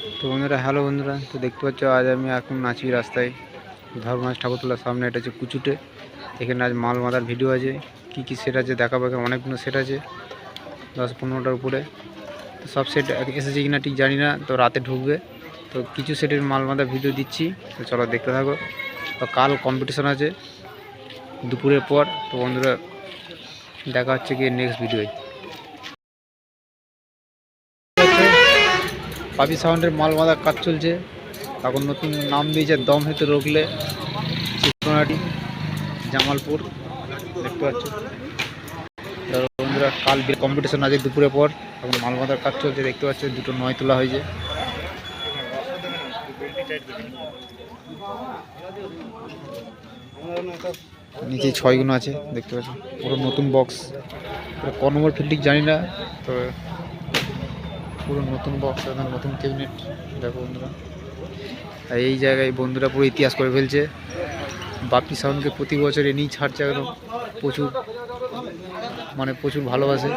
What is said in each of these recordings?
তো বন্ধুরা, হ্যালো বন্ধুরা, তো দেখতে পাচ্ছ আজ আমি এখন আছি রাস্তায় ধর্মরাজ ঠাকুরতলার সামনে। এটা হচ্ছে কুচুটে। এখানে আজ মাল মাদার ভিডিও আছে, কি সেট আছে দেখাবো। এখানে অনেকগুলো সেট আছে, 10-15টার উপরে। তো সব সেট এসেছে কিনা ঠিক জানি না, তো রাতে ঢুকবে। তো কিছু সেটের মাল মাদার ভিডিও দিচ্ছি, তো চলো দেখতে থাকো। তো কাল কম্পিটিশন আছে দুপুরের পর। তো বন্ধুরা, দেখা হচ্ছে কি নেক্সট ভিডিওয়। পাপি সাউন্ডের মাল বাঁধার কাজ চলছে এখন। নতুন নাম দিয়েছে দম হেতু রোগলে চিত্রনাটি, জামালপুর। দেখতে পাচ্ছ বন্ধুরা, কাল কম্পিটিশন আছে দুপুরের পর। এখন মাল বাঁধার কাজ চলছে, দেখতে পাচ্ছ দুটো নয় তোলা হয়েছে। নিচে 6 গুণ আছে, দেখতে পাচ্ছ পুরো নতুন বক্স। ক নম্বর ফিল্ডিং জানি না, তো পুরো নতুন বক্স, একদম নতুন ক্যাবিনেট। দেখো বন্ধুরা, আর এই জায়গায় বন্ধুরা পুরো ইতিহাস করে ফেলছে। বাপি সাউন্ডকে প্রতি বছর এনেই ছাড়ছে, একদম প্রচুর প্রচুর ভালোবাসে।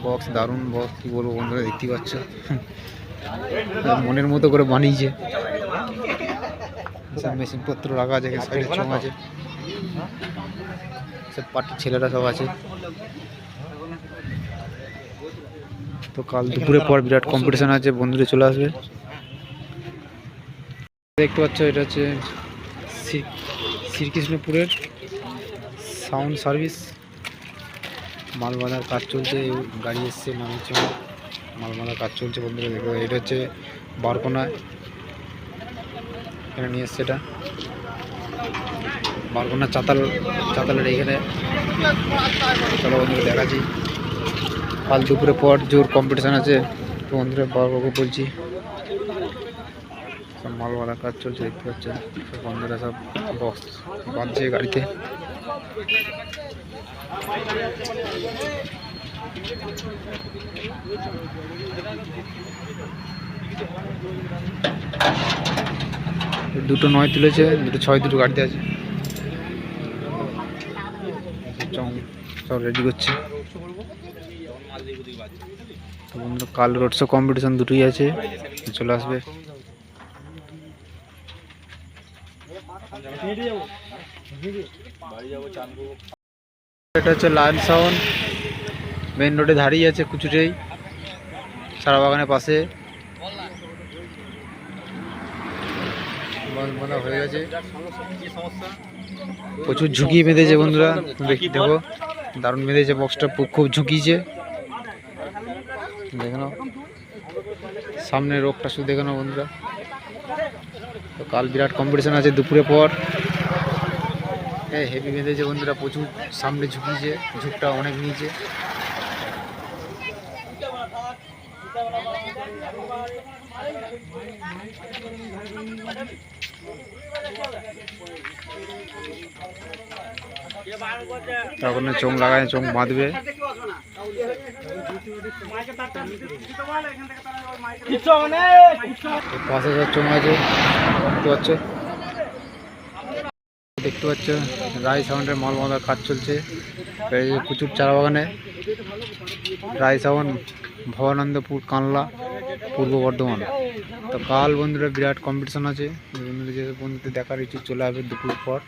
বক্স দারুণ বক্স, কি বলবো বন্ধুরা, দেখতে পাচ্ছ মনের মতো করে বানিয়েছে। সব মেশিনপত্র রাখা আছে, সাইডে চোখ আছে, সব পার্টির ছেলেরা সব আছে। তো কাল দুপুরের পর বিরাট কম্পিটিশন আছে, বন্ধুরা চলে আসবে। দেখতে পাচ্ছ এটা হচ্ছে শ্রীকৃষ্ণপুরের সাউন্ড সার্ভিস। মাল বাঁধার কাজ চলছে, গাড়ি এসছে নামের জন্য মাল বাঁধার কাজ চলছে বন্ধুরা। দেখো এটা হচ্ছে বারকোনা, এখানে নিয়ে এসছে। এটা বারকোনা চাতালের এইখানে। চলো বন্ধুরা দেখাচ্ছি। কাল দুপুরের পর জোর কম্পিটিশান আছে, তো বন্ধুরা বাবাকে বলছি। সব মাল বাঁধার কাজ চলছে, দেখতে পাচ্ছেন সব বন্ধুরা সব বক্স বাঁধছে গাড়িতে। দুটো 9 তুলেছে, দুটো 6 দুটো গাড়িতে আছে। সব রেডি করছে। তো বন্ধুরা, কাল রোড শো কম্পিটিশন দুটোই আছে, চলে আসবে। এটা হচ্ছে লায়ন সাউন্ড, মেন রোডে দাঁড়িয়ে আছে কুচুটেই, সারা বাগানের পাশে। হয়ে গেছে, প্রচুর ঝুঁকি বেঁধেছে বন্ধুরা। দেখো দারুণ বেঁধেছে বক্সটা, খুব ঝুঁকিছে। দেখে নাও সামনে রোগটা, শুধু দেখে নাও বন্ধুরা। তো কাল বিরাট কম্পিটিশন আছে দুপুরের পর। হেভি বেঁধেছে বন্ধুরা, প্রচুর সামনে ঝুঁকিছে, ঝুঁকটা অনেক নিচে। তখন চোখ লাগায়, চোখ বাঁধবে। পাশে সব চোখ আছে, দেখতে পাচ্ছ রাই সাউন্ডের মাল বাঁধার কাজ চলছে প্রচুর চারা বাগানে। রাই সাউন্ড, ভবানন্দপুর, কানলা, পূর্ব বর্ধমান। তো কাল বন্ধুরা বিরাট কম্পিটিশন আছে, বন্ধুদের যে বন্ধুদের দেখার ইচ্ছুক চলে আসবে দুপুর পর।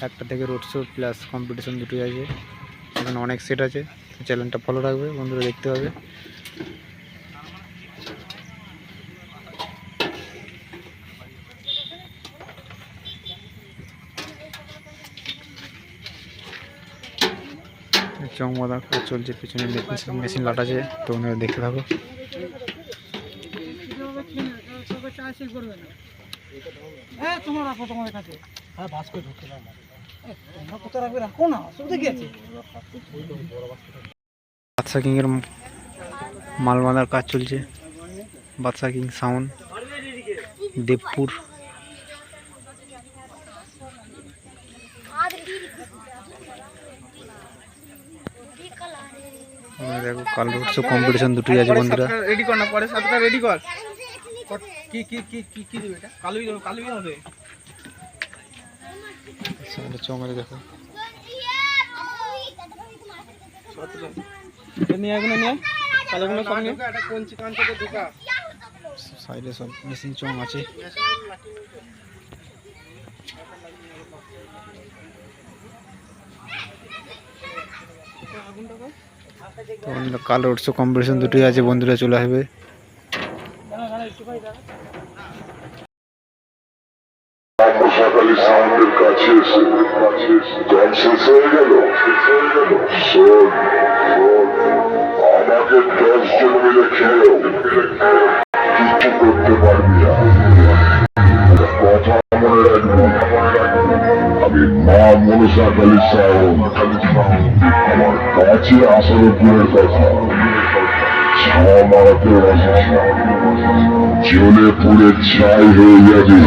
1টা থেকে রোড শো প্লাস কম্পিটিশন দুটোই আছে, এখানে অনেক সেট আছে। চ্যানেলটা ফলো রাখবে বন্ধুরা, দেখতে হবে। চং বাঁধার কাজ চলছে, পিছনে মেশিন লাট আছে, তো ওনারা দেখতে থাকো। বাদশা কিং এর মাল বাঁধার কাজ চলছে, বাদশা কিং সাউন্ড, দেবপুর। দেখো কাল রোড শো কম্পিটিশন দুটোই আছে বন্ধুরা। রেডি কর না, পরে সাতটা রেডি কর। কি কি কি কি কি দিবে এটা? কালোই হবে। চঙ্গলে দেখো নিয়ে এগুলো নিয়ে কালোগুলো সব নিয়ে একটা কঞ্চি কান থেকে ঢোকা সাইডে সব মেশিন চং আছে। তো বন্ধুরা কালার উৎসব কম্পিটিশন দুটোই আছে, বন্ধুরা চলে আসবে। সকালে সাউন্ডের কাছে এসে গান শেষ হয়ে গেল। শোন, আমাকে 10 জন মিলে খেলো, কিছু করতে পারবি না। কথা মনে রাখবি, আমি মা মনসা কালী সাউন্ড, আমার কাছে আসার দূরের কথা, ছাওয়া মারাতে আসিস, জ্বলে পুড়ে ছাই হয়ে যাবি।